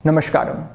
नमस्कारम।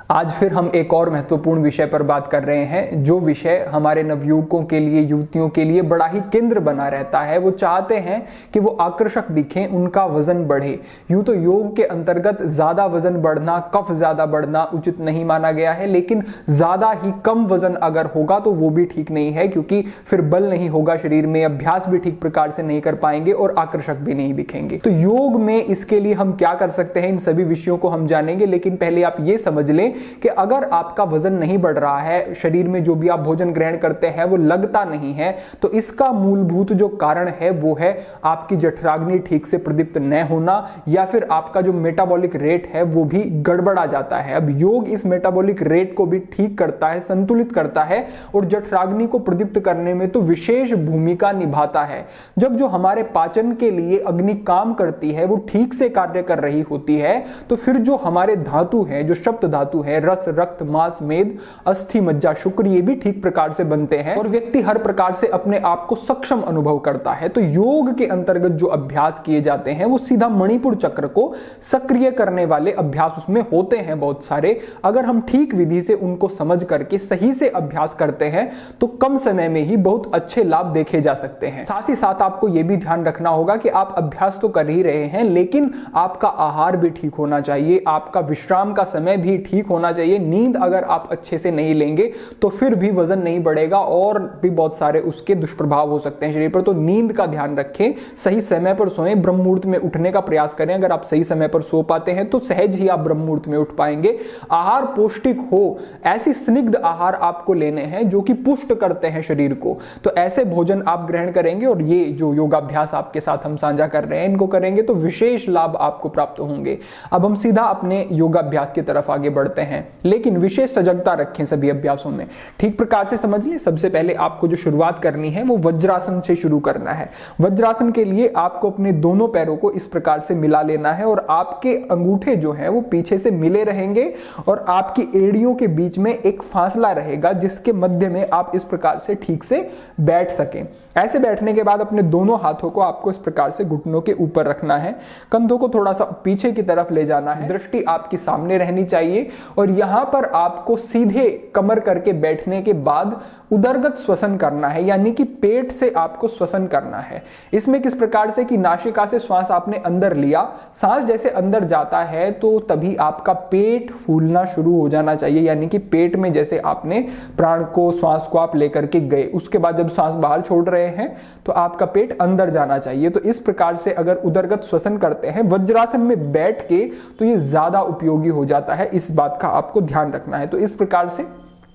आज फिर हम एक और महत्वपूर्ण विषय पर बात कर रहे हैं, जो विषय हमारे नवयुवकों के लिए, युवतियों के लिए बड़ा ही केंद्र बना रहता है। वो चाहते हैं कि वो आकर्षक दिखें, उनका वजन बढ़े। यूं तो योग के अंतर्गत ज्यादा वजन बढ़ना, कफ ज्यादा बढ़ना उचित नहीं माना गया है, लेकिन ज्यादा ही कम वजन अगर होगा तो वो भी ठीक नहीं है, क्योंकि फिर बल नहीं होगा शरीर में, अभ्यास भी ठीक प्रकार से नहीं कर पाएंगे और आकर्षक भी नहीं दिखेंगे। तो योग में इसके लिए हम क्या कर सकते हैं, इन सभी विषयों को हम जानेंगे। लेकिन पहले आप ये समझ लें कि अगर आपका वजन नहीं बढ़ रहा है, शरीर में जो भी आप भोजन ग्रहण करते हैं वो लगता नहीं है, तो इसका मूलभूत जो कारण है वो है आपकी जठराग्नि ठीक से प्रदीप्त न होना, या फिर आपका जो मेटाबॉलिक रेट है वो भी गड़बड़ा जाता है। अब योग इस मेटाबॉलिक रेट को भी ठीक करता है, संतुलित करता है और जठराग्नि को प्रदीप्त करने में तो विशेष भूमिका निभाता है। जब जो हमारे पाचन के लिए अग्नि काम करती है वो ठीक से कार्य कर रही होती है, तो फिर जो हमारे धातु है, जो सप्त धातु है, रस, रक्त, मांस, मेद, अस्थि, मज्जा, शुक्र, ये भी ठीक प्रकार से बनते हैं और व्यक्ति हर प्रकार से अपने आप को सक्षम अनुभव करता है। तो योग के अंतर्गत जो अभ्यास किए जाते हैं वो सीधा मणिपुर चक्र को सक्रिय करने वाले अभ्यास उसमें होते हैं बहुत सारे। अगर हम ठीक विधि से उनको समझ करके सही से अभ्यास करते हैं तो कम समय में ही बहुत अच्छे लाभ देखे जा सकते हैं। साथ ही साथ आपको यह भी ध्यान रखना होगा कि आप अभ्यास तो कर ही रहे हैं, लेकिन आपका आहार भी ठीक होना चाहिए, आपका विश्राम का समय भी ठीक होना चाहिए। नींद अगर आप अच्छे से नहीं लेंगे तो फिर भी वजन नहीं बढ़ेगा और भी बहुत सारे उसके दुष्प्रभाव हो सकते हैं शरीर पर। तो नींद का ध्यान रखें, सही समय पर सोएं, ब्रह्म मुहूर्त में उठने का प्रयास करें। अगर आप सही समय पर सो पाते हैं तो सहज ही आप ब्रह्म मुहूर्त में उठ पाएंगे। आहार पौष्टिक हो, ऐसी स्निग्ध आहार आपको लेने हैं जो कि पुष्ट करते हैं शरीर को। तो ऐसे भोजन आप ग्रहण करेंगे और ये जो योगाभ्यास आपके साथ हम साझा कर रहे हैं इनको करेंगे तो विशेष लाभ आपको प्राप्त होंगे। अब हम सीधा अपने योगाभ्यास की तरफ आगे बढ़ते हैं, लेकिन विशेष सजगता रखें सभी अभ्यासों में। ठीक प्रकार से समझ लें, सबसे पहले आपको जो शुरुआत करनी है वो वज्रासन से शुरू करना है। वज्रासन के लिए आपको अपने दोनों पैरों को इस प्रकार से मिला लेना है और आपके अंगूठे जो हैं वो पीछे से मिले रहेंगे और आपकी एड़ियों के बीच में एक फासला रहेगा जिसके मध्य में आप इस प्रकार से ठीक से बैठ सकें। ऐसे बैठने के बाद अपने दोनों हाथों को आपको इस प्रकार से घुटनों के ऊपर रखना है, कंधों को थोड़ा सा पीछे की तरफ ले जाना है, दृष्टि आपकी सामने रहनी चाहिए और यहां पर आपको सीधे कमर करके बैठने के बाद उदरगत श्वसन करना है, यानी कि पेट से आपको श्वसन करना है। इसमें किस प्रकार से कि नासिका से श्वास आपने अंदर लिया, सांस जैसे अंदर जाता है तो तभी आपका पेट फूलना शुरू हो जाना चाहिए, यानी कि पेट में जैसे आपने प्राण को, श्वास को आप लेकर के गए, उसके बाद जब सांस बाहर छोड़ रहे हैं तो आपका पेट अंदर जाना चाहिए। तो इस प्रकार से अगर उदरगत श्वसन करते हैं वज्रासन में बैठ के तो ये ज्यादा उपयोगी हो जाता है, इस बात का आपको ध्यान रखना है। तो इस प्रकार से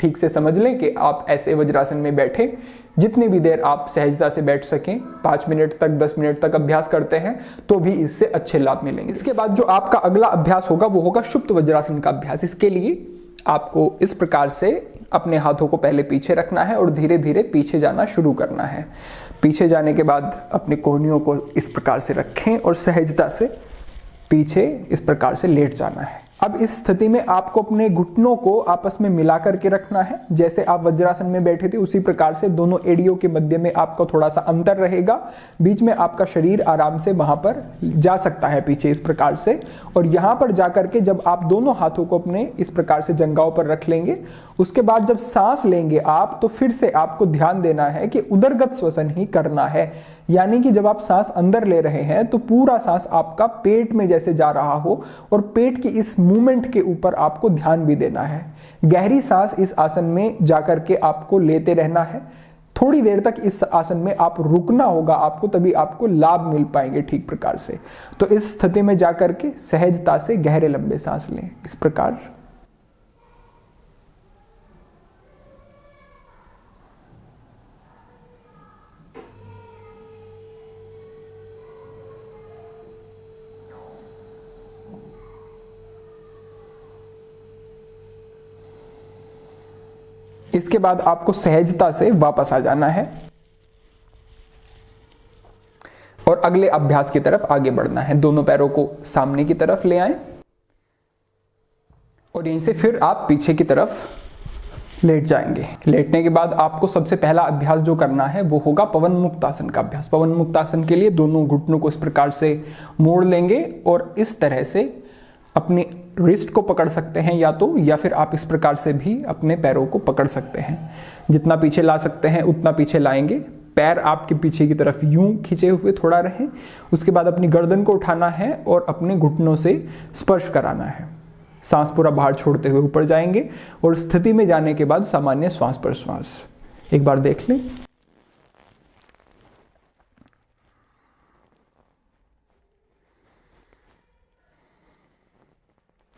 ठीक से समझ लें कि आप ऐसे वज्रासन में बैठे, जितनी भी देर आप सहजता से बैठ सकें, 5 मिनट तक, 10 मिनट तक अभ्यास करते हैं तो भी इससे अच्छे लाभ मिलेंगे। इसके बाद जो आपका अगला अभ्यास होगा वो होगा सुप्त वज्रासन का अभ्यास। इसके लिए आपको इस प्रकार से अपने हाथों को पहले पीछे रखना है और धीरे धीरे पीछे जाना शुरू करना है। पीछे जाने के बाद अपने कोहनियों को इस प्रकार से रखें और सहजता से पीछे इस प्रकार से लेट जाना है। अब इस स्थिति में आपको अपने घुटनों को आपस में मिला करके रखना है। जैसे आप वज्रासन में बैठे थे उसी प्रकार से दोनों एड़ियों के मध्य में आपका थोड़ा सा अंतर रहेगा, बीच में आपका शरीर आराम से वहां पर जा सकता है पीछे इस प्रकार से। और यहां पर जाकर के जब आप दोनों हाथों को अपने इस प्रकार से जंघाओं पर रख लेंगे, उसके बाद जब सांस लेंगे आप तो फिर से आपको ध्यान देना है कि उदरगत श्वसन ही करना है, यानी कि जब आप सांस अंदर ले रहे हैं तो पूरा सांस आपका पेट में जैसे जा रहा हो और पेट की इस मूवमेंट के ऊपर आपको ध्यान भी देना है। गहरी सांस इस आसन में जाकर के आपको लेते रहना है। थोड़ी देर तक इस आसन में आप रुकना होगा आपको, तभी आपको लाभ मिल पाएंगे ठीक प्रकार से। तो इस स्थिति में जाकर के सहजता से गहरे लंबे सांस लें इस प्रकार। इसके बाद आपको सहजता से वापस आ जाना है और अगले अभ्यास की तरफ आगे बढ़ना है। दोनों पैरों को सामने की तरफ ले आएं और यहीं से फिर आप पीछे की तरफ लेट जाएंगे। लेटने के बाद आपको सबसे पहला अभ्यास जो करना है वो होगा पवन मुक्तासन का अभ्यास। पवन मुक्तासन के लिए दोनों घुटनों को इस प्रकार से मोड़ लेंगे और इस तरह से अपनी रिस्ट को पकड़ सकते हैं या फिर आप इस प्रकार से भी अपने पैरों को पकड़ सकते हैं। जितना पीछे ला सकते हैं उतना पीछे लाएंगे। पैर आपके पीछे की तरफ यूं खींचे हुए थोड़ा रहें। उसके बाद अपनी गर्दन को उठाना है और अपने घुटनों से स्पर्श कराना है। सांस पूरा बाहर छोड़ते हुए ऊपर जाएंगे और स्थिति में जाने के बाद सामान्य श्वास प्रश्वास एक बार देख लें।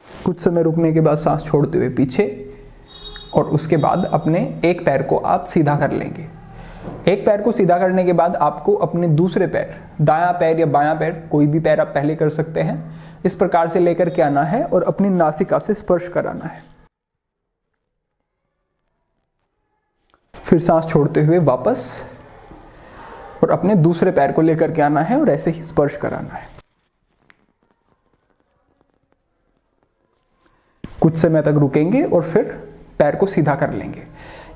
कुछ समय रुकने के बाद सांस छोड़ते हुए पीछे और उसके बाद अपने एक पैर को आप सीधा कर लेंगे। एक पैर को सीधा करने के बाद आपको अपने दूसरे पैर, दायां पैर या बायां पैर, कोई भी पैर आप पहले कर सकते हैं, इस प्रकार से लेकर के आना है और अपनी नासिका से स्पर्श कराना है। फिर सांस छोड़ते हुए वापस और अपने दूसरे पैर को लेकर के आना है और ऐसे ही स्पर्श कराना है। कुछ समय तक रुकेंगे और फिर पैर को सीधा कर लेंगे।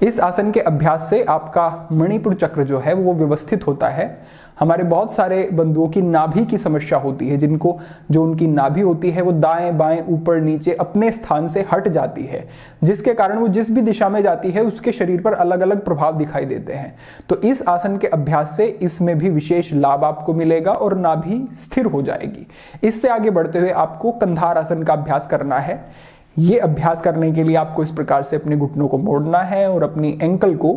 इस आसन के अभ्यास से आपका मणिपुर चक्र जो है वो व्यवस्थित होता है। हमारे बहुत सारे बंधुओं की नाभि की समस्या होती है, जो उनकी नाभि होती है वो दाएं बाएं ऊपर नीचे अपने स्थान से हट जाती है, जिसके कारण वो जिस भी दिशा में जाती है उसके शरीर पर अलग अलग प्रभाव दिखाई देते हैं। तो इस आसन के अभ्यास से इसमें भी विशेष लाभ आपको मिलेगा और नाभि स्थिर हो जाएगी। इससे आगे बढ़ते हुए आपको कंधार आसन का अभ्यास करना है। ये अभ्यास करने के लिए आपको इस प्रकार से अपने घुटनों को मोड़ना है और अपनी एंकल को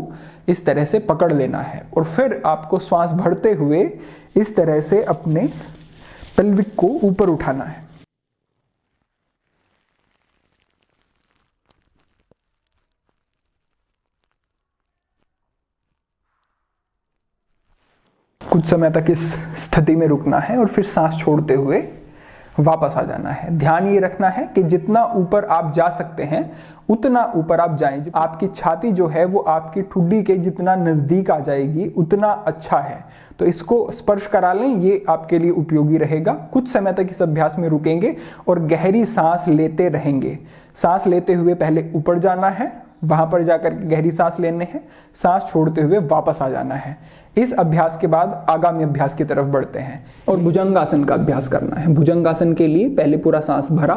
इस तरह से पकड़ लेना है और फिर आपको श्वास भरते हुए इस तरह से अपने पेल्विक को ऊपर उठाना है। कुछ समय तक इस स्थिति में रुकना है और फिर सांस छोड़ते हुए वापस आ जाना है। ध्यान ये रखना है कि जितना ऊपर आप जा सकते हैं उतना ऊपर आप जाएं। आपकी छाती जो है वो आपकी ठुड्डी के जितना नजदीक आ जाएगी उतना अच्छा है। तो इसको स्पर्श करा लें, ये आपके लिए उपयोगी रहेगा। कुछ समय तक इस अभ्यास में रुकेंगे और गहरी सांस लेते रहेंगे। सांस लेते हुए पहले ऊपर जाना है, वहां पर जाकर गहरी सांस लेने हैं, सांस छोड़ते हुए वापस आ जाना है। इस अभ्यास के बाद आगामी अभ्यास की तरफ बढ़ते हैं और भुजंगासन का अभ्यास करना है। भुजंगासन के लिए पहले पूरा सांस भरा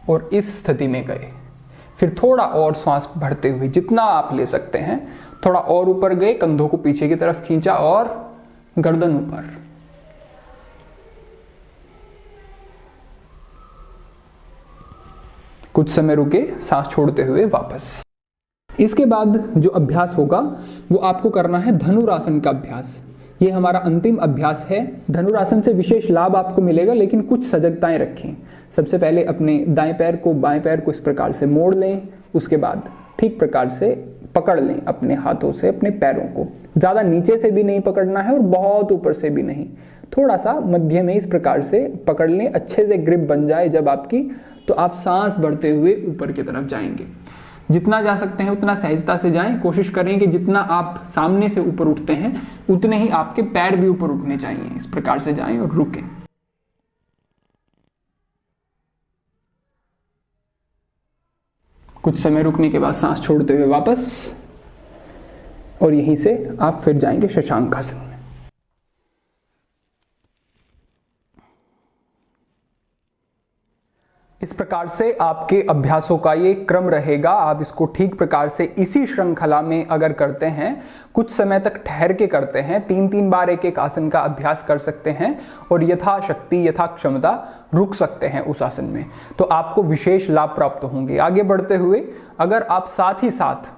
और इस स्थिति में गए, फिर थोड़ा और सांस भरते हुए जितना आप ले सकते हैं थोड़ा और ऊपर गए, कंधों को पीछे की तरफ खींचा और गर्दन ऊपर। कुछ समय रुके, सांस छोड़ते हुए वापस। इसके बाद जो अभ्यास होगा वो आपको करना है धनुरासन का अभ्यास। ये हमारा अंतिम अभ्यास है। धनुरासन से विशेष लाभ आपको मिलेगा, लेकिन कुछ सजगताएं रखें। सबसे पहले अपने दाएं पैर को बाएं पैर को इस प्रकार से मोड़ लें। उसके बाद ठीक प्रकार से पकड़ लें अपने हाथों से अपने पैरों को। ज्यादा नीचे से भी नहीं पकड़ना है और बहुत ऊपर से भी नहीं, थोड़ा सा मध्य में इस प्रकार से पकड़ लें। अच्छे से ग्रिप बन जाए जब आपकी, तो आप सांस बढ़ते हुए ऊपर की तरफ जाएंगे। जितना जा सकते हैं उतना सहजता से जाएं। कोशिश करें कि जितना आप सामने से ऊपर उठते हैं उतने ही आपके पैर भी ऊपर उठने चाहिए। इस प्रकार से जाएं और रुकें। कुछ समय रुकने के बाद सांस छोड़ते हुए वापस और यहीं से आप फिर जाएंगे शशांकासन में। इस प्रकार से आपके अभ्यासों का ये क्रम रहेगा। आप इसको ठीक प्रकार से इसी श्रृंखला में अगर करते हैं, कुछ समय तक ठहर के करते हैं, 3-3 बार एक एक आसन का अभ्यास कर सकते हैं और यथाशक्ति यथा क्षमता रुक सकते हैं उस आसन में, तो आपको विशेष लाभ प्राप्त होंगे। आगे बढ़ते हुए अगर आप साथ ही साथ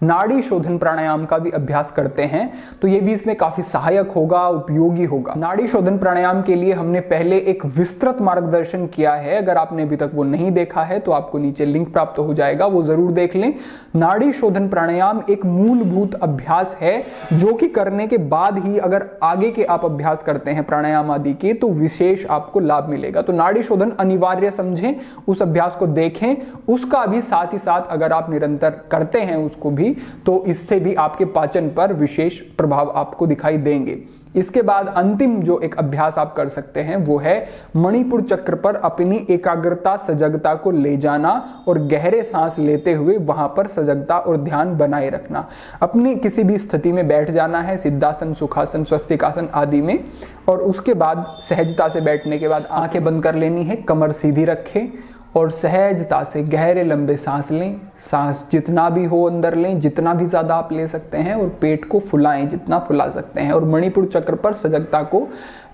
नाड़ी शोधन प्राणायाम का भी अभ्यास करते हैं तो ये भी इसमें काफी सहायक होगा, उपयोगी होगा। नाड़ी शोधन प्राणायाम के लिए हमने पहले एक विस्तृत मार्गदर्शन किया है। अगर आपने अभी तक वो नहीं देखा है तो आपको नीचे लिंक प्राप्त हो जाएगा, वो जरूर देख लें। नाड़ी शोधन प्राणायाम एक मूलभूत अभ्यास है जो कि करने के बाद ही अगर आगे के आप अभ्यास करते हैं प्राणायाम आदि के तो विशेष आपको लाभ मिलेगा। तो नाड़ी शोधन अनिवार्य समझें, उस अभ्यास को देखें, उसका भी साथ ही साथ अगर आप निरंतर करते हैं उसको भी, तो इससे भी आपके पाचन पर विशेष प्रभाव आपको दिखाई देंगे। इसके बाद अंतिम जो एक अभ्यास आप कर सकते हैं वो है मणिपुर चक्र पर अपनी एकाग्रता सजगता को ले जाना और गहरे सांस लेते हुए वहां पर सजगता और ध्यान बनाए रखना। अपनी किसी भी स्थिति में बैठ जाना है, सिद्धासन, सुखासन, स्वस्तिकासन आदि में, और उसके बाद सहजता से बैठने के बाद आंखें बंद कर लेनी है, कमर सीधी रखें और सहजता से गहरे लंबे सांस लें। सांस जितना भी हो अंदर लें, जितना भी ज्यादा आप ले सकते हैं, और पेट को फुलाएं जितना फुला सकते हैं, और मणिपुर चक्र पर सजगता को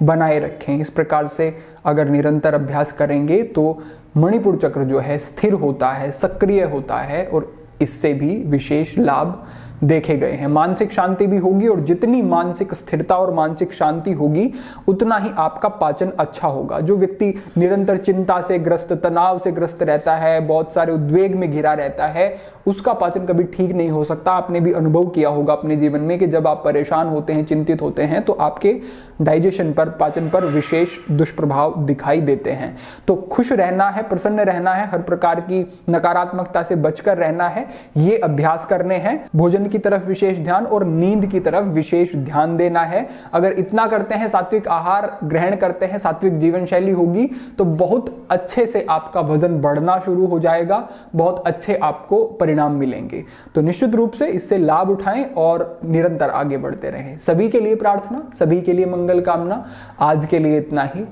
बनाए रखें। इस प्रकार से अगर निरंतर अभ्यास करेंगे तो मणिपुर चक्र जो है स्थिर होता है, सक्रिय होता है, और इससे भी विशेष लाभ देखे गए हैं। मानसिक शांति भी होगी, और जितनी मानसिक स्थिरता और मानसिक शांति होगी उतना ही आपका पाचन अच्छा होगा। जो व्यक्ति निरंतर चिंता से ग्रस्त, तनाव से ग्रस्त रहता है, बहुत सारे उद्वेग में घिरा रहता है, उसका पाचन कभी ठीक नहीं हो सकता। आपने भी अनुभव किया होगा अपने जीवन में कि जब आप परेशान होते हैं, चिंतित होते हैं, तो आपके डाइजेशन पर, पाचन पर विशेष दुष्प्रभाव दिखाई देते हैं। तो खुश रहना है, प्रसन्न रहना है, हर प्रकार की नकारात्मकता से बचकर रहना है, ये अभ्यास करने हैं। भोजन की तरफ विशेष ध्यान और नींद की तरफ विशेष ध्यान देना है। अगर इतना करते हैं, सात्विक आहार ग्रहण करते हैं, सात्विक जीवन शैली होगी, तो बहुत अच्छे से आपका वजन बढ़ना शुरू हो जाएगा, बहुत अच्छे आपको परिणाम मिलेंगे। तो निश्चित रूप से इससे लाभ उठाएं और निरंतर आगे बढ़ते रहें। सभी के लिए प्रार्थना, सभी के लिए मंगल कामना। आज के लिए इतना ही।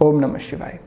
ओम नमः शिवाय।